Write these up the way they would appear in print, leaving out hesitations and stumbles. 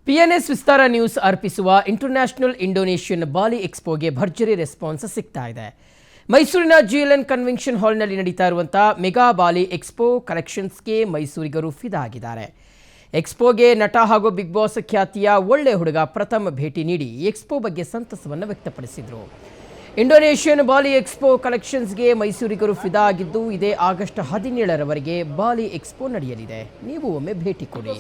PNS ವಿಸ್ತಾರ news ಅರ್ಪಿಸುವ international Indonesian ಬಾಲಿ ಎಕ್ಸ್ಪೋಗೆ ಭರ್ಜರಿ response ಸಿಗ್ತಾ ಇದೆ. ಮೈಸೂರಿನ ಜಿಎಲ್ಎನ್ ಕನ್ವೆನ್ಷನ್ ಹಾಲ್ನಲ್ಲಿ ನಡೀತಾ ಇರುವಂತಹ ಮೆಗಾ ಬಾಲಿ ಎಕ್ಸ್ಪೋ ಕಲೆಕ್ಷನ್ಸ್ಗೆ ಮೈಸೂರಿಗರು ಫಿದಾ ಆಗಿದ್ದಾರೆ. ಎಕ್ಸ್ಪೋಗೆ ನಟ ಹಾಗೂ ಬಿಗ್ ಬಾಸ್ ಖ್ಯಾತಿಯ ಒಳ್ಳೆ ಹುಡುಗ ಪ್ರಥಮ್ ಭೇಟಿ ನೀಡಿ ಎಕ್ಸ್ಪೋ ಬಗ್ಗೆ ಸಂತಸವನ್ನು ವ್ಯಕ್ತಪಡಿಸಿದರು. ಇಂಡೋನೇಷಿಯನ್ ಬಾಲಿ ಎಕ್ಸ್ಪೋ ಕಲೆಕ್ಷನ್ಸ್ಗೆ ಮೈಸೂರಿಗರು ಫಿದಾ ಆಗಿದ್ದು ಇದೇ ಆಗಸ್ಟ್ 17ರವರೆಗೆ ಬಾಲಿ ಎಕ್ಸ್ಪೋ ನಡೆಯಲಿದೆ. ನೀವು ಒಮ್ಮೆ ಭೇಟಿ ಕೊಡಿ.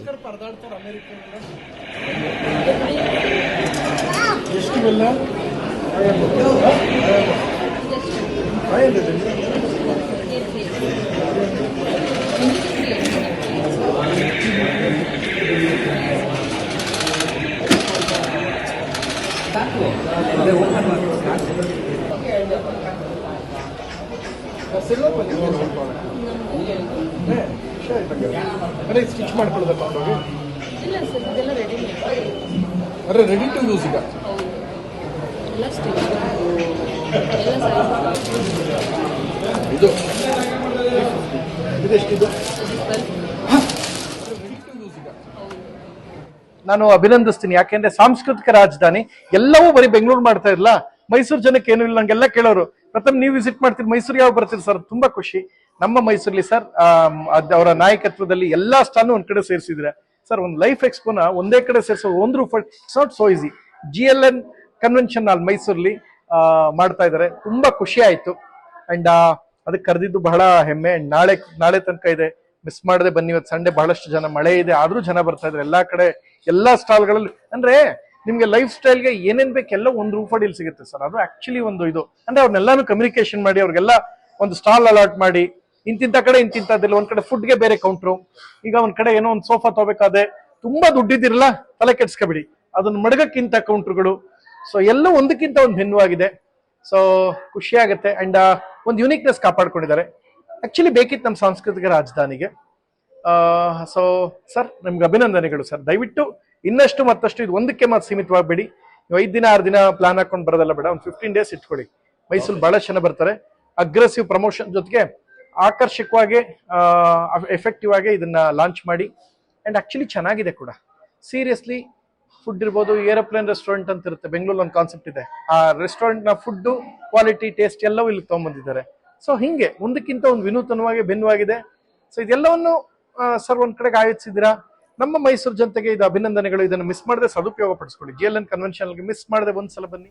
ಸ್ಟಿಚ್ ಮಾಡ್ಕೊಳ್ಳೋದಲ್ಲ ರೆಡಿ ಟು ಯೂಸ್ ಈಗ ಇದು ಇದೆಷ್ಟಿದು ನಾನು ಅಭಿನಂದಿಸ್ತೀನಿ. ಯಾಕೆಂದ್ರೆ ಸಾಂಸ್ಕೃತಿಕ ರಾಜಧಾನಿ ಎಲ್ಲವೂ ಬರೀ ಬೆಂಗಳೂರು ಮಾಡ್ತಾ ಇರಲ್ಲ, ಮೈಸೂರು ಜನಕ್ಕೆ ಏನು ಇಲ್ಲ. ನಂಗೆಲ್ಲ ಕೇಳೋರು, ಪ್ರಥಮ್ ನೀವು ವಿಸಿಟ್ ಮಾಡ್ತೀರಿ, ಮೈಸೂರು ಯಾವ ಬರ್ತೀರಿ ಸರ್? ತುಂಬಾ ಖುಷಿ. ನಮ್ಮ ಮೈಸೂರಲ್ಲಿ ಸರ್ ಅವರ ನಾಯಕತ್ವದಲ್ಲಿ ಎಲ್ಲಾ ಸ್ಟಾಲ್ನು ಒಂದ್ ಕಡೆ ಸೇರಿಸಿದ್ರೆ ಸರ್, ಒಂದು ಲೈಫ್ ಎಕ್ಸ್ಪೋನ ಒಂದೇ ಕಡೆ ಸೇರಿಸೋ ಒಂದು it's not so easy. GLN convention hall ಮೈಸೂರಲ್ಲಿ ಮಾಡ್ತಾ ಇದ್ದಾರೆ. ತುಂಬಾ ಖುಷಿ ಆಯ್ತು. ಅಂಡ್ ಅದಕ್ಕೆ ಕರೆದಿದ್ದು ಬಹಳ ಹೆಮ್ಮೆ. ನಾಳೆ ತನಕ ಇದೆ, ಮಿಸ್ ಮಾಡದೆ ಬನ್ನಿ. ಇವತ್ತು ಸಂಡೆ ಬಹಳಷ್ಟು ಜನ, ಮಳೆ ಇದೆ ಆದ್ರೂ ಜನ ಬರ್ತಾ ಇದ್ದಾರೆ ಎಲ್ಲಾ ಕಡೆ, ಎಲ್ಲಾ ಸ್ಟಾಲ್ಗಳಲ್ಲಿ. ಅಂದ್ರೆ ನಿಮ್ಗೆ ಲೈಫ್ ಸ್ಟೈಲ್ಗೆ ಏನೇನ್ ಬೇಕು ಎಲ್ಲ ಒಂದು ರೂಪಡಿಲಿ ಸಿಗುತ್ತೆ ಸರ್. ಅದು ಆಕ್ಚುಲಿ ಒಂದು ಇದು ಅಂದ್ರೆ ಅವ್ರನ್ನೆಲ್ಲಾನು ಕಮ್ಯುನಿಕೇಶನ್ ಮಾಡಿ ಅವ್ರಿಗೆಲ್ಲ ಒಂದು ಸ್ಟಾಲ್ ಅಲಾಟ್ ಮಾಡಿ, ಇಂತಿಂತ ಕಡೆ ಇಂತಿಂತದಿಲ್ಲ. ಒಂದ್ ಕಡೆ ಫುಡ್ಗೆ ಬೇರೆ ಕೌಂಟ್ರು, ಈಗ ಒಂದ್ ಕಡೆ ಏನೋ ಒಂದು ಸೋಫಾ ತಗೋಬೇಕಾದ್ರೆ ತುಂಬಾ ದುಡ್ಡಿದಿರಲ್ಲ, ತಲೆ ಕೆಡ್ಸ್ಕೊಬಿಡಿ, ಅದನ್ನ ಮಡಗಕ್ಕಿಂತ ಕೌಂಟ್ರುಗಳು. ಸೊ ಎಲ್ಲ ಒಂದಕ್ಕಿಂತ ಒಂದು ಭಿನ್ನವಾಗಿದೆ. ಸೊ ಖುಷಿ ಆಗುತ್ತೆ. ಅಂಡ್ ಒಂದು ಯುನಿಕ್ನೆಸ್ ಕಾಪಾಡ್ಕೊಂಡಿದ್ದಾರೆ. ಆಕ್ಚುಲಿ ಬೇಕಿತ್ತು ನಮ್ಮ ಸಾಂಸ್ಕೃತಿಕ ರಾಜಧಾನಿಗೆ. ಸೊ ಸರ್, ನಿಮ್ಗೆ ಅಭಿನಂದನೆಗಳು ಸರ್. ದಯವಿಟ್ಟು ಇನ್ನಷ್ಟು ಮತ್ತಷ್ಟು ಇದು ಒಂದಕ್ಕೆ ಮಾತ್ರ ಸೀಮಿತವಾಗಬೇಡಿ. ನೀವು 5 ದಿನ 6 ದಿನ ಪ್ಲಾನ್ ಹಾಕೊಂಡು ಬರೋದಲ್ಲ ಬೇಡ, ಒಂದು 15 ಡೇಸ್ ಇಟ್ಕೊಳ್ಳಿ. ಮೈಸೂರು ಬಹಳ ಜನ ಬರ್ತಾರೆ. ಅಗ್ರೆಸಿವ್ ಪ್ರಮೋಷನ್ ಜೊತೆಗೆ ಆಕರ್ಷಕವಾಗಿ ಎಫೆಕ್ಟಿವ್ ಆಗಿ ಇದನ್ನ ಲಾಂಚ್ ಮಾಡಿ. ಅಂಡ್ ಆಕ್ಚುಲಿ ಚೆನ್ನಾಗಿದೆ ಕೂಡ. ಸೀರಿಯಸ್ಲಿ ಫುಡ್ ಇರ್ಬೋದು, ಏರೋಪ್ಲೇನ್ ರೆಸ್ಟೋರೆಂಟ್ ಅಂತ ಇರುತ್ತೆ ಬೆಂಗಳೂರಲ್ಲಿ, ಒಂದು ಕಾನ್ಸೆಪ್ಟ್ ಇದೆ. ಆ ರೆಸ್ಟೋರೆಂಟ್ ನ ಫುಡ್ ಕ್ವಾಲಿಟಿ, ಟೇಸ್ಟ್ ಎಲ್ಲವೂ ಇಲ್ಲಿ ತಗೊಂಡ್ಬಂದಿದ್ದಾರೆ. ಸೊ ಹಿಂಗೆ ಒಂದಕ್ಕಿಂತ ಒಂದು ವಿನೂತನವಾಗಿ ಭಿನ್ನವಾಗಿದೆ. ಸೊ ಇದೆಲ್ಲವನ್ನು ಸರ್ ಒಂದ್ ಕಡೆಗೆ ಆಯೋಜಿಸಿದ್ದೀರಾ. ನಮ್ಮ ಮೈಸೂರು ಜನತೆಗೆ ಇದು ಅಭಿನಂದನೆಗಳು. ಇದನ್ನು ಮಿಸ್ ಮಾಡದೆ ಸದುಪಯೋಗ ಪಡಿಸ್ಕೊಳ್ಳಿ. ಜಿಎಲ್ಎನ್ ಕನ್ವೆನ್ಷನ್ಗೆ ಮಿಸ್ ಮಾಡದೆ ಒಂದ್ಸಲ ಬನ್ನಿ.